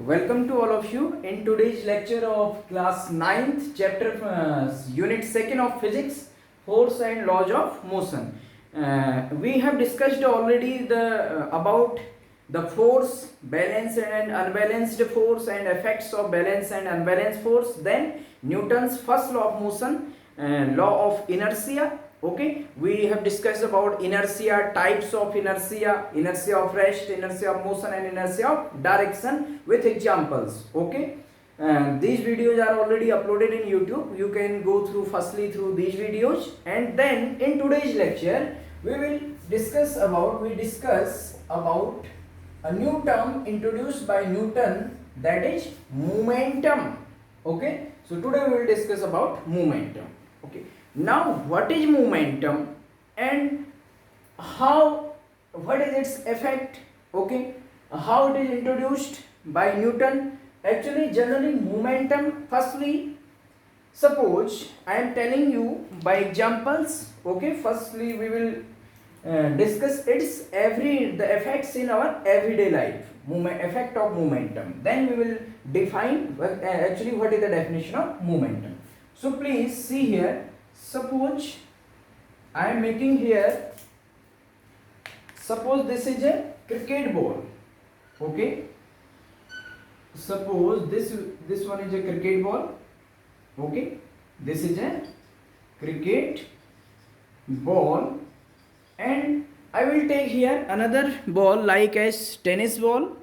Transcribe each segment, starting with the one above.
Welcome to all of you in today's lecture of class 9th chapter unit 2nd of physics, force and laws of motion. We have discussed already the about the force, balanced and unbalanced force and effects of balanced and unbalanced force, then Newton's first law of motion, law of inertia. Okay, we have discussed about inertia, types of inertia, inertia of rest, inertia of motion and inertia of direction with examples. Okay, these videos are already uploaded in YouTube. You can go through firstly through these videos, and then in today's lecture we will discuss about a new term introduced by Newton, that is momentum. Okay, so today we will discuss about momentum. Okay, now what is momentum and what is its effect? Okay, how it is introduced by Newton? Actually, generally momentum, firstly, suppose I am telling you by examples. Okay, firstly we will discuss the effects in our everyday life, effect of momentum. Then we will define what is the definition of momentum. So please see here. Suppose I am making here. Suppose this is a cricket ball. Okay. Suppose this one is a cricket ball. Okay. This is a cricket ball, and I will take here another ball like as tennis ball.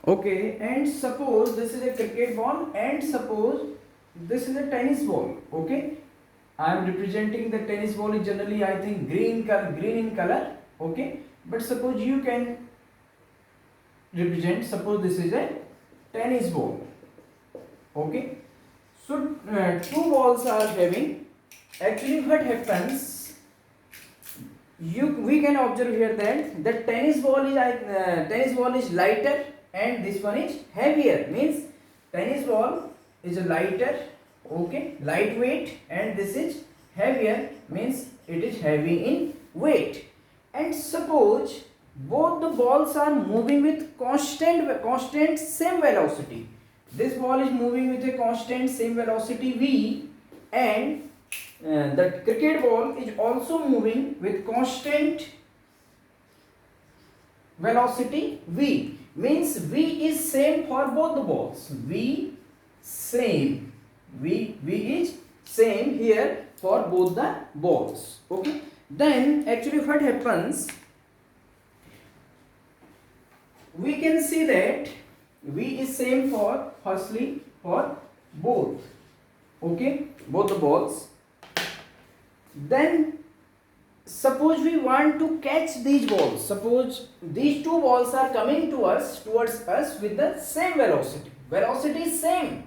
Okay, and suppose this is a cricket ball, and suppose this is a tennis ball. Okay, I am representing the tennis ball is generally, I think, green in color. Okay, but suppose you can represent, suppose this is a tennis ball. Okay, so two balls are having. Actually what happens, we can observe here that the tennis ball is lighter and this one is heavier. Means tennis ball is a lighter, okay, lightweight, and this is heavier, means it is heavy in weight. And suppose both the balls are moving with constant same velocity. This ball is moving with a constant same velocity v, and the cricket ball is also moving with constant velocity v. Means v is same for both the balls. V is same here for both the balls. Okay, then actually what happens, we can see that v is same for firstly for both, okay, both the balls. Then suppose we want to catch these balls. Suppose these two balls are coming towards us with the same velocity. Velocity is same.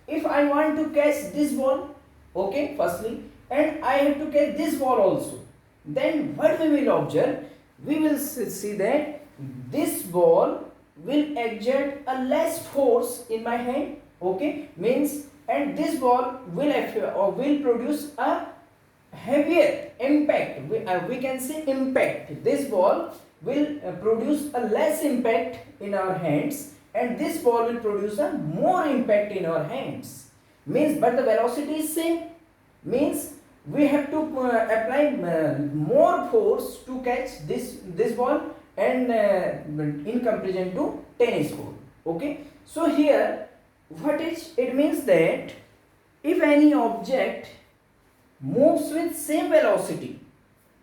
If I want to catch this ball, okay, firstly, and I have to catch this ball also, then what we will observe? We will see that this ball will exert a less force in my hand. Okay, means, and this ball will produce a heavier impact. We can say impact. This ball will produce a less impact in our hands, and this ball will produce a more impact in our hands. Means, but the velocity is same. Means we have to apply more force to catch this ball, and in comparison to tennis ball. Okay, so here it means that if any object moves with same velocity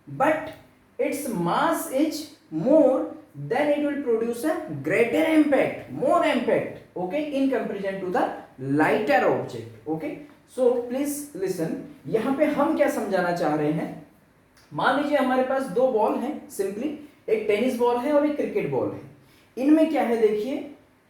but its mass is more, then it will produce a greater impact, more impact, okay, in comparison to the lighter object. Okay, so please listen. यहाँ पे हम क्या समझाना चाह रहे हैं, मान लीजिए हमारे पास दो बॉल हैं, सिंपली एक टेनिस बॉल है और एक क्रिकेट बॉल है. इनमें क्या है, देखिए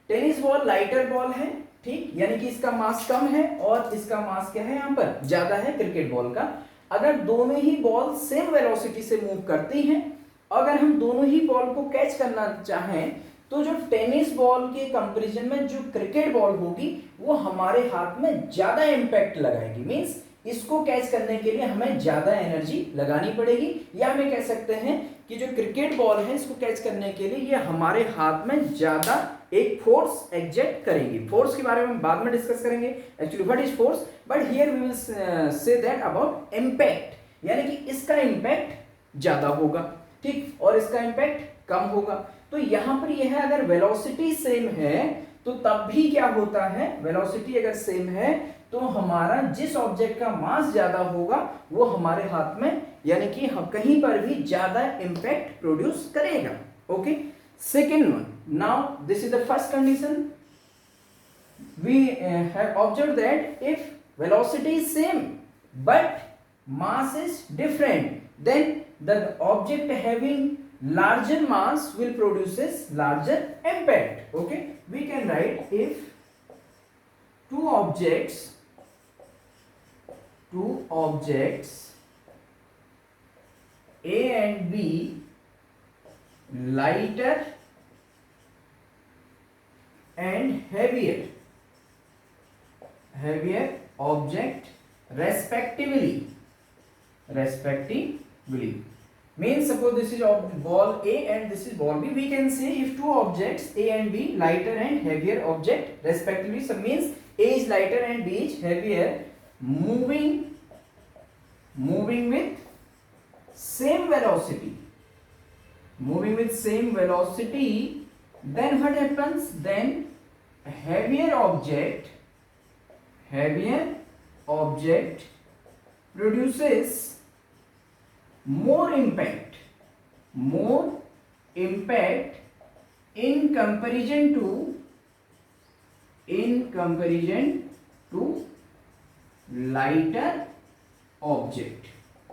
टेनिस बॉल लाइटर बॉल है, ठीक, यानी कि इसका मास कम है और इसका मास क्या है यहाँ पर ज्यादा है क्रिकेट बॉल का. अगर दोनों ही बॉल सेम वेलोसिटी से मूव करती हैं, अगर हम दोनों ही बॉल को कैच करना चाहें, तो जो टेनिस बॉल के कंपैरिजन में जो क्रिकेट बॉल होगी वो हमारे हाथ में ज्यादा इंपैक्ट लगाएगी. मींस इसको कैच करने के लिए हमें ज्यादा एनर्जी लगानी पड़ेगी, या हमें कह सकते हैं कि जो क्रिकेट बॉल है इसको कैच करने के लिए ये हमारे हाथ में ज्यादा एक फोर्स एग्जर्ट करेंगे। फोर्स के बारे में बाद में डिस्कस करेंगे actually what is force, but here we will say that about impact, यानी कि इसका इम्पैक्ट ज्यादा होगा, ठीक, और इसका इम्पैक्ट कम होगा। तो यहां पर यह है अगर वेलोसिटी सेम है तो तब भी क्या होता है, वेलोसिटी अगर सेम है तो हमारा जिस ऑब्जेक्ट का मास ज्यादा होगा वो हमारे हाथ में, यानी कि हम कहीं पर भी ज्यादा इंपैक्ट प्रोड्यूस करेगा। Okay, second one, now this is the first condition, we have observe that if velocity is same but mass is different, then the object having larger mass will produces larger impact. Okay, we can write if two objects A and B, lighter and heavier object respectively, means suppose this is ball A and this is ball B, we can say if two objects A and B, lighter and heavier object respectively, so means A is lighter and B is heavier, moving with same velocity, then what happens, then heavier object produces more impact in comparison to lighter object.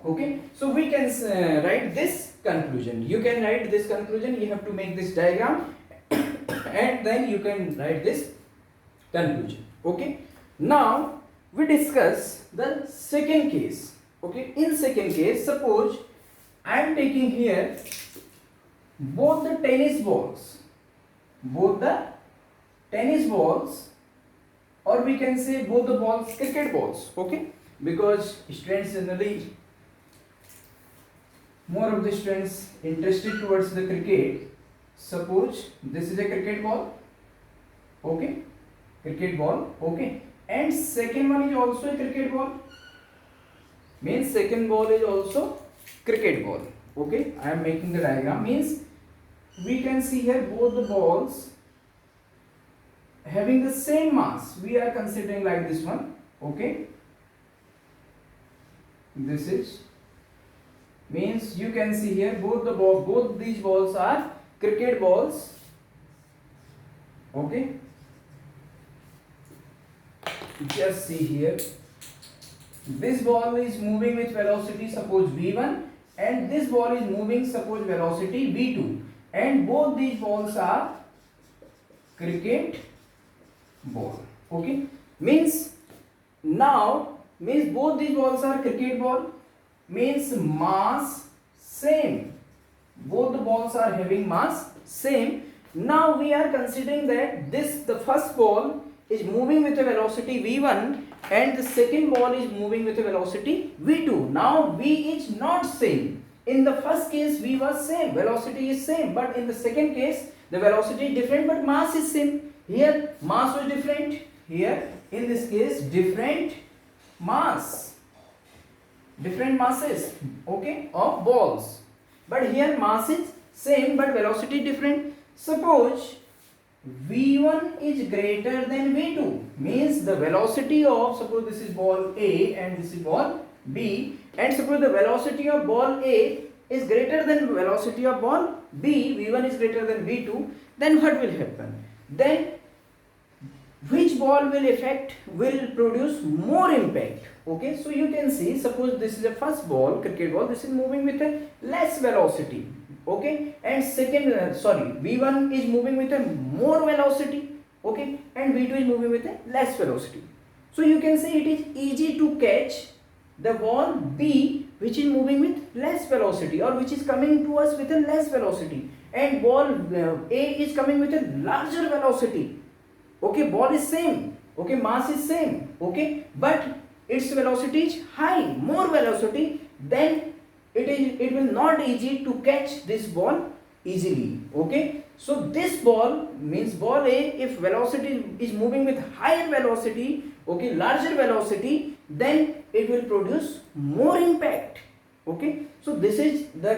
Okay, so we can write this conclusion, you can write this conclusion, you have to make this diagram and then you can write this conclusion. Okay, now we discuss the second case. Okay, in second case, suppose I am taking here both the tennis balls, or we can say both the balls, cricket balls. Okay, because students generally, more of the students interested towards the cricket. Suppose this is a cricket ball. Okay, okay, and second one is also a cricket ball, means second ball is also cricket ball. Okay, I am making the diagram, means we can see here both the balls having the same mass, we are considering like this one. Okay, this is, means you can see here both these balls are cricket balls. Okay, just see here, this ball is moving with velocity suppose v1 and this ball is moving suppose velocity v2, and both these balls are cricket ball. Okay, means now, means both these balls are cricket ball, means mass same, both the balls are having mass same. Now we are considering that the first ball is moving with a velocity v1 and the second ball is moving with a velocity v2. Now v is not same. In the first case v was same, velocity is same, but in the second case the velocity is different but mass is same. Here mass was different, here in this case different masses, okay, of balls, but here mass is same but velocity different. Suppose v1 is greater than v2, means the velocity of, suppose this is ball A and this is ball B, and suppose the velocity of ball A is greater than velocity of ball B, v1 is greater than v2, then what will happen? Then which ball will produce more impact? Okay, so you can see, suppose this is the first ball, cricket ball, this is moving with a less velocity. Okay, and second v1 is moving with a more velocity. Okay, and v2 is moving with a less velocity. So you can say it is easy to catch the ball B which is moving with less velocity, or which is coming to us with a less velocity, and ball A is coming with a larger velocity. Okay, ball is same, okay, mass is same, okay, but its velocity is high, more velocity, then it will not easy to catch this ball easily. Okay, so this ball means ball A, if velocity is moving with higher velocity, okay, larger velocity, then it will produce more impact. Okay, so this is the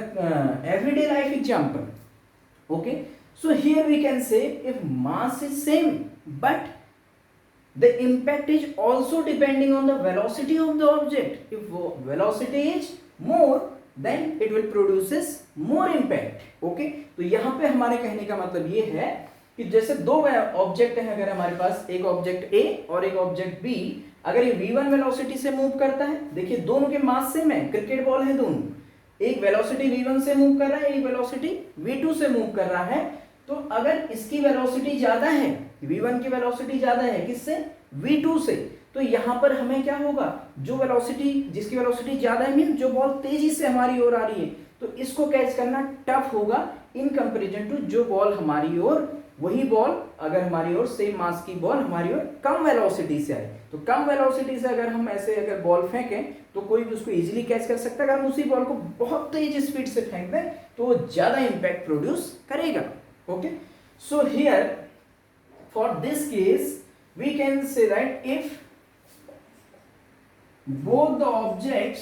everyday life example. Okay, so here we can say if mass is same but the impact is also depending on the velocity of the object. If velocity is more, then it will produces more impact. Okay, तो यहाँ पे हमारे कहने का मतलब ये है कि जैसे दो ऑब्जेक्ट है, अगर हमारे पास एक ऑब्जेक्ट A और एक ऑब्जेक्ट B, अगर ये v1 वेलोसिटी से मूव करता है, देखिए दोनों के मास सेम है, क्रिकेट बॉल है दोनों, एक वेलोसिटी v1 से मूव कर रहा है, एक वेलोसिटी v2 से मूव कर रहा है, तो अगर इसकी वेलोसिटी ज्यादा है, v1 की वेलोसिटी ज्यादा है किससे, v2 से, तो यहाँ पर हमें क्या होगा, जो वेलोसिटी जिसकी वेलोसिटी ज्यादा है मीन जो बॉल तेजी से हमारी ओर आ रही है, तो इसको कैच करना टफ होगा इन कंपैरिजन टू जो बॉल हमारी ओर, वही बॉल अगर हमारी ओर सेम मास की बॉल हमारी ओर कम वेलोसिटी से आए, तो कम वेलोसिटी से अगर हम ऐसे अगर बॉल फेंकें तो कोई भी उसको इजीली कैच कर सकता है। अगर हम उसी बॉल को बहुत तेज स्पीड से फेंक दें तो वो ज्यादा इंपैक्ट प्रोड्यूस करेगा। Okay, so here for this case we can say that if both the objects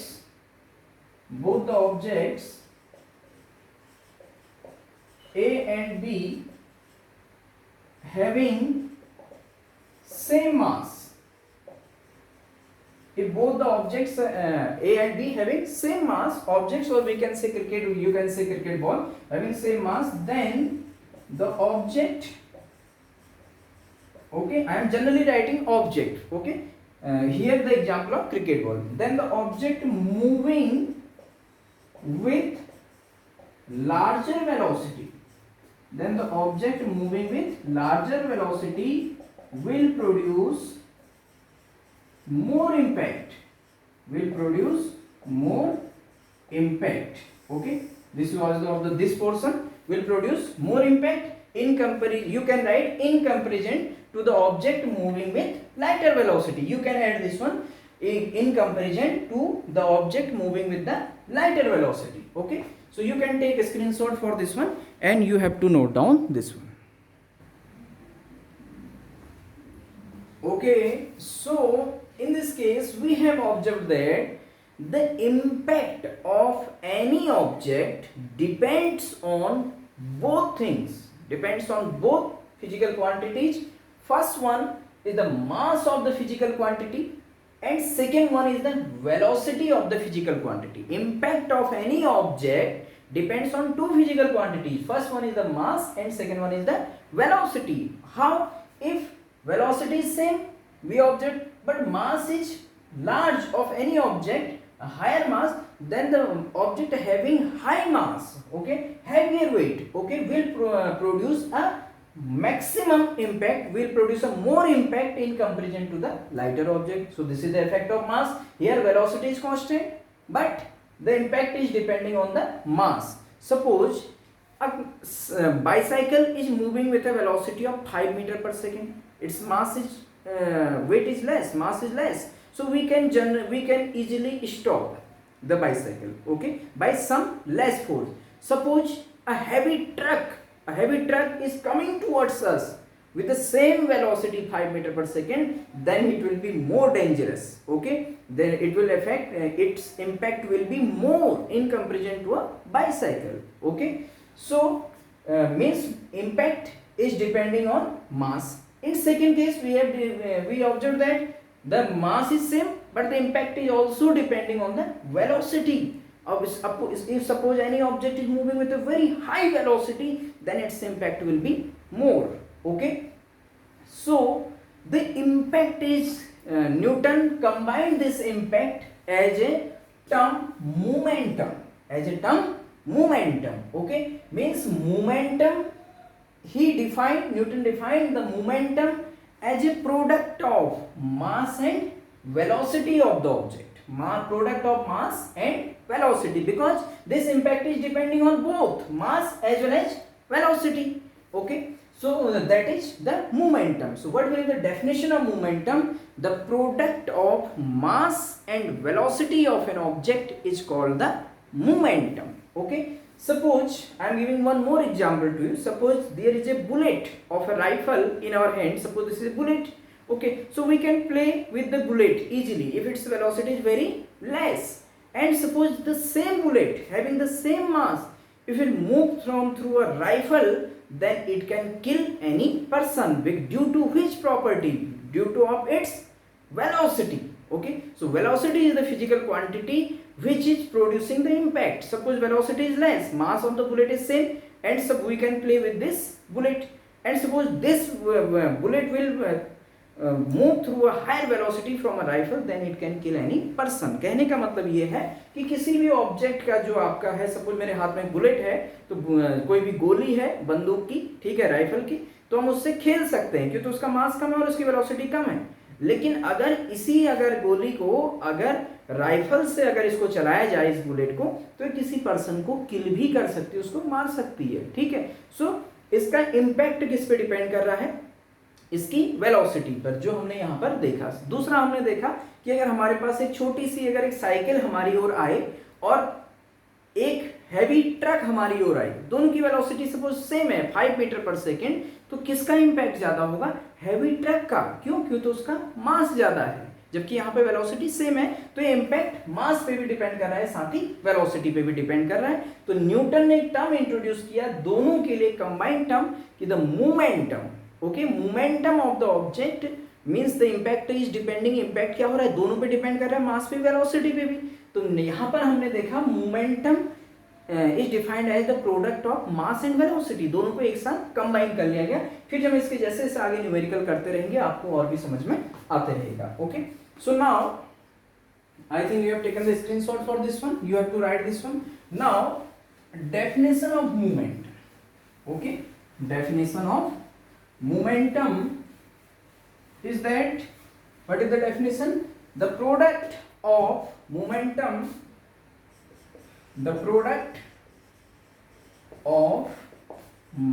A and B having same mass, if both the objects A and B having same mass objects, or we can say cricket, you can say cricket ball having same mass, then the object, okay, I am generally writing object, okay, here the example of cricket ball, then the object moving with larger velocity, then the object moving with larger velocity will produce more impact, okay, this was the this portion will produce more impact in comparison, you can write in comparison to the object moving with lighter velocity, you can add this one in comparison to the object moving with the lighter velocity. Okay, so you can take a screenshot for this one and you have to note down this one. Okay, so in this case we have observed that the impact of any object depends on both things, depends on both physical quantities. First one is the mass of the physical quantity and second one is the velocity of the physical quantity. Impact of any object depends on two physical quantities. First one is the mass and second one is the velocity. How? If velocity is same, we observe, but mass is large of any object, a higher mass, then the object having high mass, okay, heavier weight, okay, will produce a maximum impact, will produce a more impact in comparison to the lighter object. So this is the effect of mass. Here velocity is constant but the impact is depending on the mass. Suppose a bicycle is moving with a velocity of 5 meter per second, its mass is weight is less, mass is less, so we can easily stop the bicycle, okay, by some less force. Suppose a heavy truck is coming towards us with the same velocity 5 meter per second, then it will be more dangerous, okay, then it will affect its impact will be more in comparison to a bicycle. Okay, so means impact is depending on mass. In second case we observe that the mass is same but the impact is also depending on the velocity. If suppose any object is moving with a very high velocity, then its impact will be more. Okay, so the impact is Newton combined this impact as a term momentum, okay, means momentum, Newton defined the momentum as a product of mass and velocity of the object, product of mass and velocity, because this impact is depending on both mass as well as velocity. Okay, So that is the momentum. So what will be the definition of momentum? The product of mass and velocity of an object is called the momentum. Okay. Suppose I am giving one more example to you. Suppose there is a bullet of a rifle in our hand. Suppose this is a bullet. Okay. So we can play with the bullet easily if its velocity is very less. And suppose the same bullet having the same mass, if it moves through a rifle, then it can kill any person due to which property? Due to of its velocity. Okay, so velocity is the physical quantity which is producing the impact. Suppose velocity is less, mass of the bullet is same, and so we can play with this bullet. And suppose this bullet will move through a higher velocity from a rifle, then it can kill any person. कहने का मतलब ये है कि किसी भी object का जो आपका है, सपोज मेरे हाथ में बुलेट है, तो कोई भी गोली है बंदूक की, ठीक है, राइफल की, तो हम उससे खेल सकते हैं क्योंकि उसका मास कम है और उसकी वेलोसिटी कम है. लेकिन अगर गोली को अगर राइफल से अगर इसको चलाया जाए इस बुलेट को, तो किसी पर्सन को किल भी कर सकती है, उसको मार सकती है. ठीक है. सो इसका इम्पैक्ट किस पे डिपेंड कर रहा है? इसकी वेलोसिटी पर, जो हमने यहाँ पर देखा. दूसरा हमने देखा कि अगर हमारे पास एक छोटी सी अगर एक साइकिल हमारी ओर आए और एक हैवी ट्रक हमारी ओर आए, दोनों की वेलोसिटी सपोज सेम है 5 मीटर पर सेकेंड, तो किसका इंपैक्ट ज्यादा होगा? हैवी ट्रक का. क्यों? क्यों तो उसका मास ज्यादा है, जबकि यहाँ पे वेलोसिटी सेम है. तो ये इंपैक्ट मास पे भी डिपेंड कर रहा है, साथ ही वेलोसिटी पे भी डिपेंड कर रहा है. तो न्यूटन ने एक टर्म इंट्रोड्यूस किया दोनों के लिए, कंबाइंड टर्म, कि the momentum. Okay, momentum of the object means the impact is depending. Impact क्या हो रहा है? दोनों पे डिपेंड कर रहा है, मास पे, वेलोसिटी पे भी. तो यहाँ पर हमने देखा momentum is defined as the product of mass and velocity. दोनों को एक साथ कंबाइन कर लिया गया. फिर जब इसके जैसे जैसे आगे न्यूमेरिकल करते रहेंगे आपको और भी समझ में आते रहेगा. Okay, so now I think you have taken the screenshot for this one. You have to write this one. Now definition of movement. Okay, definition of momentum is that, what is the definition? The product of momentum, the product of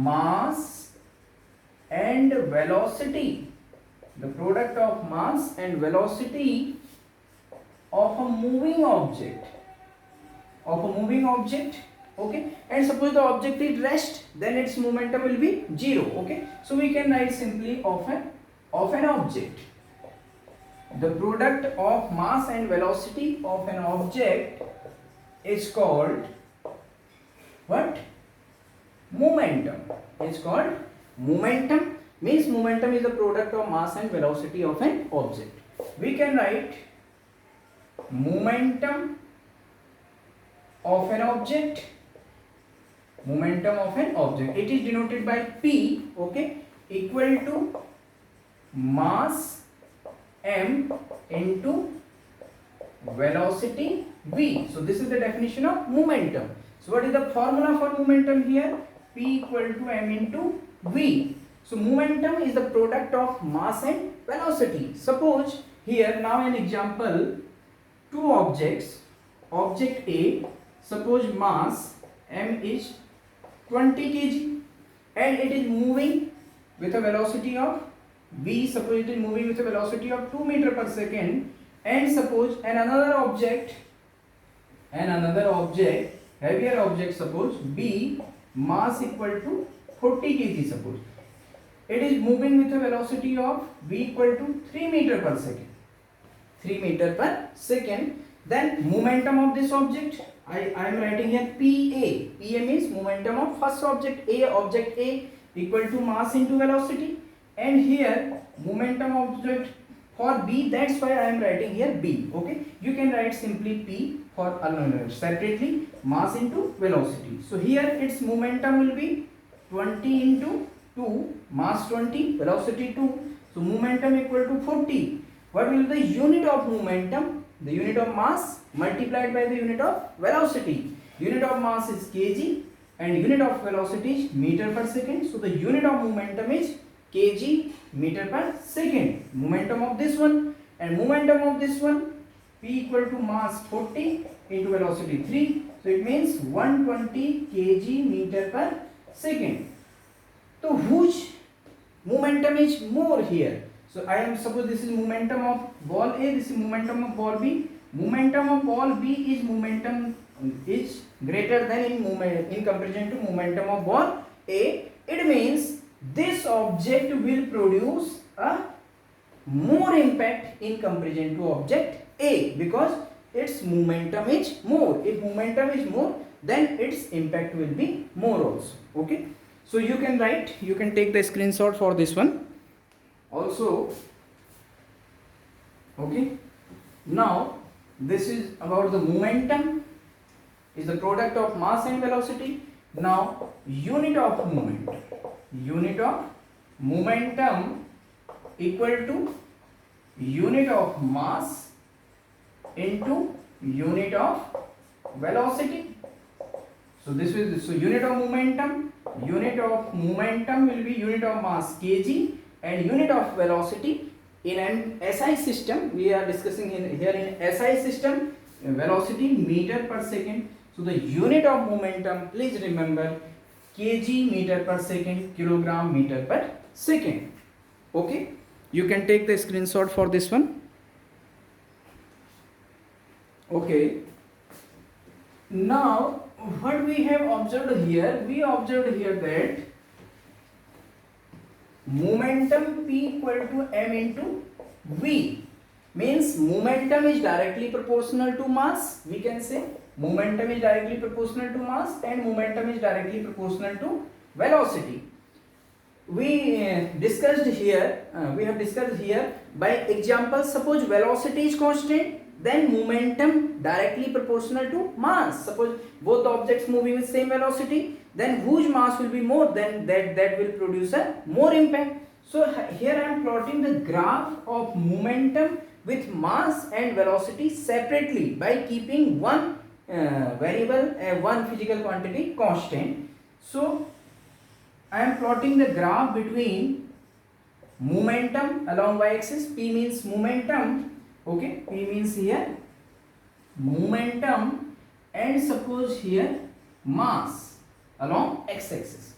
mass and velocity, the product of mass and velocity of a moving object, okay, and suppose the object is rest, then its momentum will be 0. Okay, so we can write simply of an object, the product of mass and velocity of an object is called what? Momentum. It's called momentum. Means momentum is the product of mass and velocity of an object. We can write momentum of an object, momentum of an object, it is denoted by P, okay, equal to mass m into velocity v. So this is the definition of momentum. So what is the formula for momentum here? P equal to m into v. So momentum is the product of mass and velocity. Suppose here now an example, two objects, object A, suppose mass m is 20 kg and it is moving with a velocity of v. Suppose it is moving with a velocity of 2 meter per second, and suppose another object, heavier object, suppose B, mass equal to 40 kg, suppose it is moving with a velocity of v equal to 3 meter per second, 3 meter per second. Then momentum of this object, I am writing here PA. PA means momentum of first object A equal to mass into velocity, and here momentum object for B, that's why I am writing here B. Okay, you can write simply P for separately, mass into velocity. So here its momentum will be 20 into 2, mass 20, velocity 2. So momentum equal to 40. What will be the unit of momentum? The unit of mass multiplied by the unit of velocity. Unit of mass is kg and unit of velocity is meter per second. So the unit of momentum is kg meter per second. Momentum of this one and momentum of this one, P equal to mass 40 into velocity 3. So it means 120 kg meter per second. So whose momentum is more here? So I am suppose this is momentum of ball A, this is momentum of ball B. Momentum of ball B is greater than in comparison to momentum of ball A. It means this object will produce a more impact in comparison to object A, because its momentum is more. If momentum is more, then its impact will be more also. Okay. So you can write, you can take the screenshot for this one also. Okay. Now this is about the momentum is the product of mass and velocity. Now unit of momentum equal to unit of mass into unit of velocity. So this is unit of momentum will be unit of mass kg, and unit of velocity in an SI system, we are discussing here in SI system, velocity meter per second. So the unit of momentum, please remember, kg meter per second, kilogram meter per second. Okay, you can take the screenshot for this one. Okay, now what we have observed here, we observed here that momentum P equal to m into v, means momentum is directly proportional to mass. We can say momentum is directly proportional to mass and momentum is directly proportional to velocity. We have discussed here by example. Suppose velocity is constant, then momentum directly proportional to mass. Suppose both the objects moving with same velocity, then whose mass will be more, then that will produce a more impact. So here I am plotting the graph of momentum with mass and velocity separately by keeping one variable, one physical quantity constant. So I am plotting the graph between momentum along y-axis. P means momentum. Okay, P means here momentum, and suppose here mass along x-axis.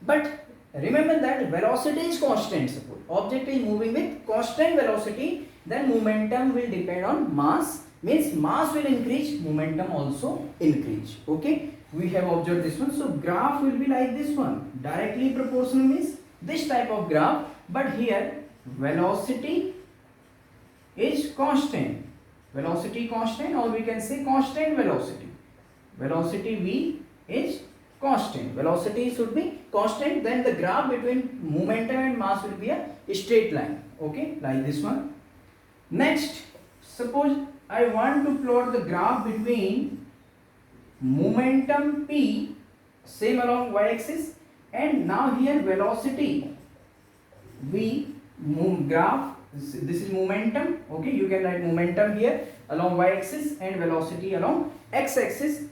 But remember that velocity is constant. Suppose object is moving with constant velocity, then momentum will depend on mass, means mass will increase, momentum also increase. Okay, we have observed this one. So graph will be like this one, directly proportional means this type of graph, but here velocity is constant, or we can say constant velocity v is constant, velocity should be constant, then the graph between momentum and mass will be a straight line. Okay, like this one. Next, suppose I want to plot the graph between momentum P, same along y-axis, and now here velocity v, graph, this is momentum. Okay, you can write momentum here along y-axis and velocity along x-axis.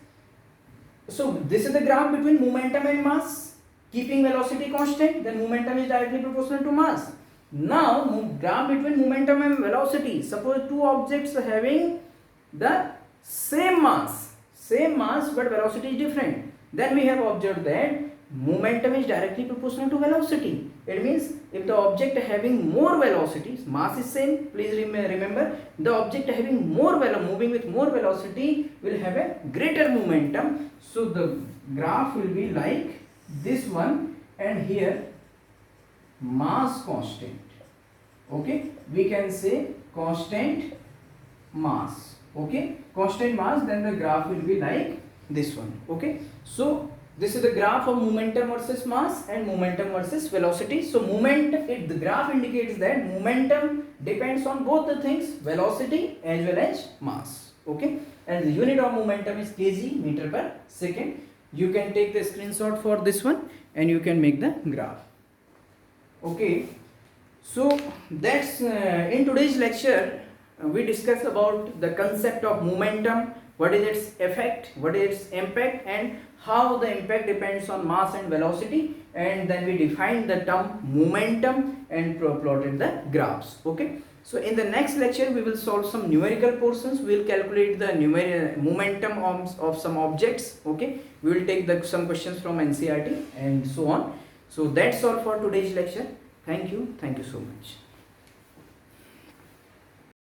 So this is the graph between momentum and mass, keeping velocity constant, then momentum is directly proportional to mass. Now graph between momentum and velocity, suppose two objects having the same mass but velocity is different, then we have observed that momentum is directly proportional to velocity. It means if the object having more velocity, mass is same, please remember, the object having more moving with more velocity will have a greater momentum. So the graph will be like this one, and here mass constant. Okay, we can say constant mass. Okay, constant mass, then the graph will be like this one. Okay, so this is the graph of momentum versus mass and momentum versus velocity. So the graph indicates that momentum depends on both the things, velocity as well as mass. Okay, and the unit of momentum is kg meter per second. You can take the screenshot for this one and you can make the graph. Okay, so that's in today's lecture we discussed about the concept of momentum, what is its effect, what is its impact, and how the impact depends on mass and velocity, and then we defined the term momentum and plotted the graphs. Okay, so in the next lecture we will solve some numerical portions. We will calculate the momentum of some objects. Okay, we will take some questions from NCERT and so on. So that's all for today's lecture. Thank you so much.